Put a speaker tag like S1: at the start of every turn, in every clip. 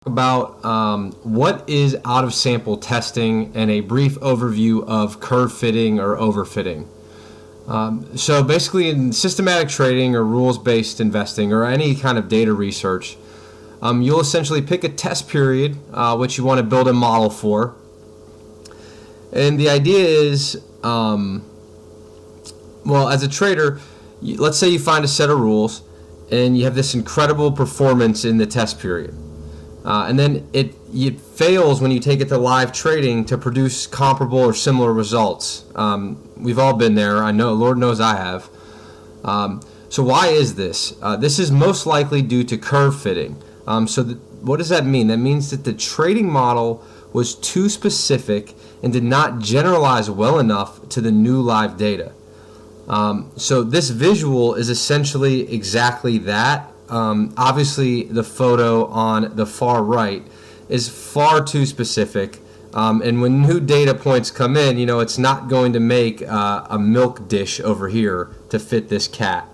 S1: about what is out-of-sample testing and a brief overview of curve fitting or overfitting. So basically in systematic trading or rules-based investing or any kind of data research, you'll essentially pick a test period which you want to build a model for. And the idea is, well, as a trader, let's say you find a set of rules and you have this incredible performance in the test period. And then it fails when you take it to live trading to produce comparable or similar results. We've all been there. I know, Lord knows I have. So why is this? This is most likely due to curve fitting. What does that mean? That means that the trading model was too specific and did not generalize well enough to the new live data. So this visual is essentially exactly that. Obviously, the photo on the far right is far too specific. And when new data points come in, it's not going to make a milk dish over here to fit this cat.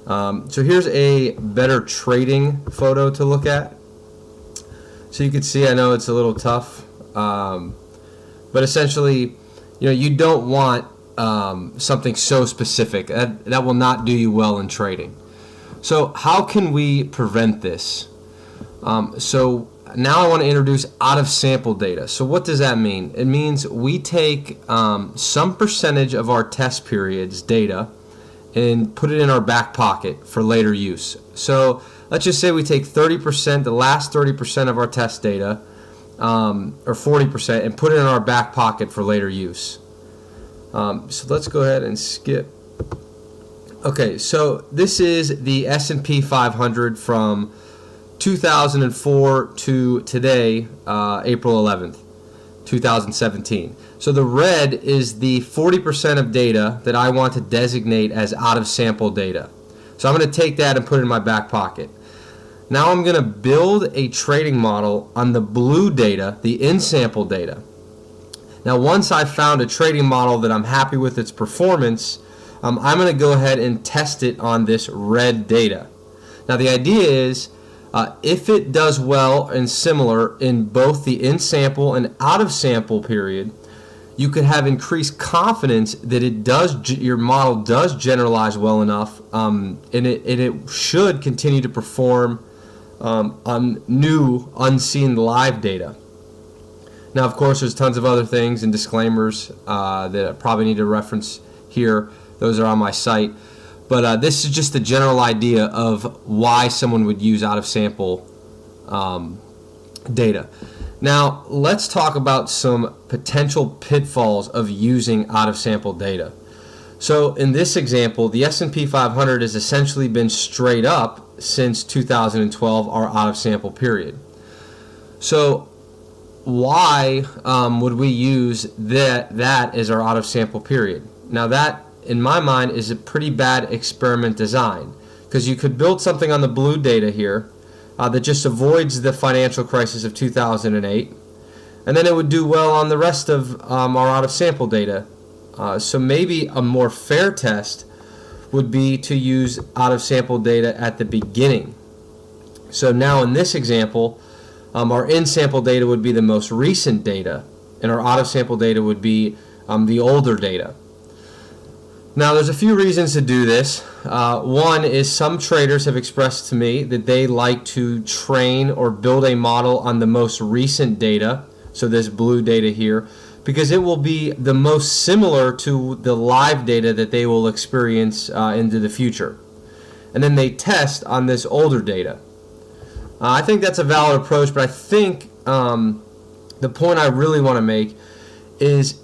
S1: So here's a better trading photo to look at. So you can see, I know it's a little tough, but essentially, you don't want something so specific. That will not do you well in trading. So how can we prevent this? So now I want to introduce out-of-sample data. So what does that mean? It means we take some percentage of our test period's data and put it in our back pocket for later use. So let's just say we take 30%, the last 30% of our test data, or 40%, and put it in our back pocket for later use. So let's go ahead and skip. Okay, so this is the S&P 500 from 2004 to today, April 11th, 2017. So the red is the 40% of data that I want to designate as out-of-sample data. So I'm going to take that and put it in my back pocket. Now I'm going to build a trading model on the blue data, the in-sample data. Now once I've found a trading model that I'm happy with its performance, I'm going to go ahead and test it on this red data. Now the idea is, if it does well and similar in both the in-sample and out-of-sample period, you could have increased confidence that your model does generalize well enough, and it should continue to perform on new, unseen live data. Now, of course, there's tons of other things and disclaimers that I probably need to reference here. Those are on my site. But this is just the general idea of why someone would use out-of-sample data. Now, let's talk about some potential pitfalls of using out-of-sample data. So in this example, the S&P 500 has essentially been straight up since 2012, our out-of-sample period. So why would we use that as our out-of-sample period? Now that, in my mind, is a pretty bad experiment design, because you could build something on the blue data here that just avoids the financial crisis of 2008, and then it would do well on the rest of our out-of-sample data. So maybe a more fair test would be to use out-of-sample data at the beginning. So now in this example, our in-sample data would be the most recent data, and our out-of-sample data would be the older data. Now, there's a few reasons to do this. One is some traders have expressed to me that they like to train or build a model on the most recent data, so this blue data here, because it will be the most similar to the live data that they will experience into the future. And then they test on this older data. I think that's a valid approach, but I think the point I really want to make is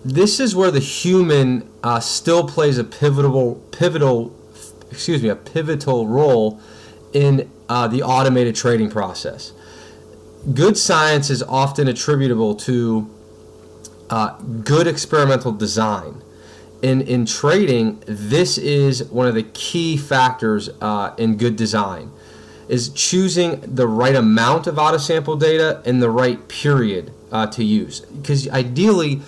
S1: this is where the human still plays a pivotal role in the automated trading process. Good science is often attributable to good experimental design. In trading, this is one of the key factors in good design, is choosing the right amount of out-of-sample data and the right period to use. Because ideally,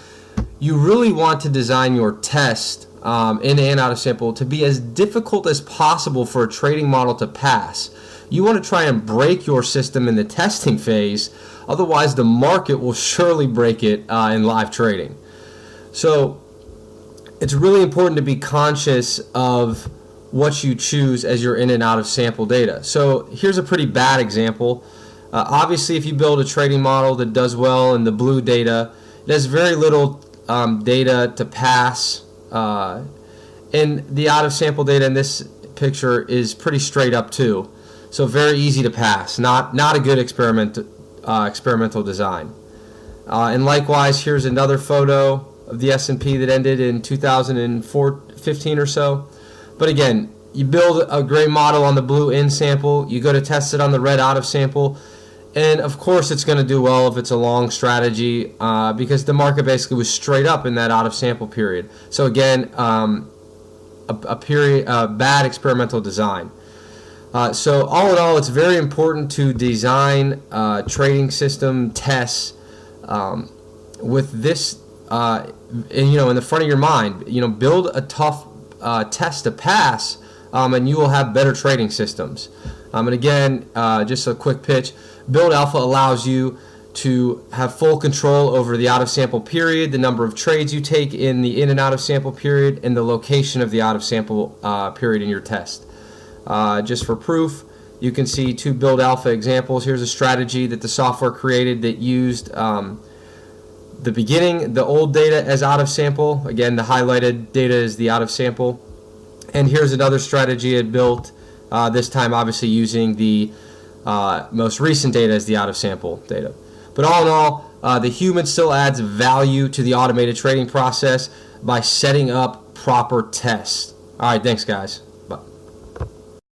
S1: you really want to design your test in and out of sample to be as difficult as possible for a trading model to pass, You want to try and break your system in the testing phase, otherwise the market will surely break it in live trading. So it's really important to be conscious of what you choose as your in and out of sample data. So here's a pretty bad example. Obviously, if you build a trading model that does well in the blue data, it has very little data to pass. And the out of sample data in this picture is pretty straight up too. So very easy to pass. Not a good experimental design. And likewise, here's another photo of the S&P that ended in 2015 or so. But again, you build a great model on the blue in sample, you go to test it on the red out of sample, and of course it's going to do well if it's a long strategy because the market basically was straight up in that out of sample period. So again, a bad experimental design. So all in all, it's very important to design trading system tests with this in the front of your mind. Build a tough test to pass, and you will have better trading systems. And again, just a quick pitch, Build Alpha allows you to have full control over the out of sample period, the number of trades you take in the in and out of sample period, and the location of the out of sample period in your test. Just for proof, you can see 2 Build Alpha examples. Here's a strategy that the software created that used the old data as out of sample. Again, the highlighted data is the out of sample. And here's another strategy it built, this time obviously using the most recent data as the out of sample data. But all in all, the human still adds value to the automated trading process by setting up proper tests. All right, thanks guys.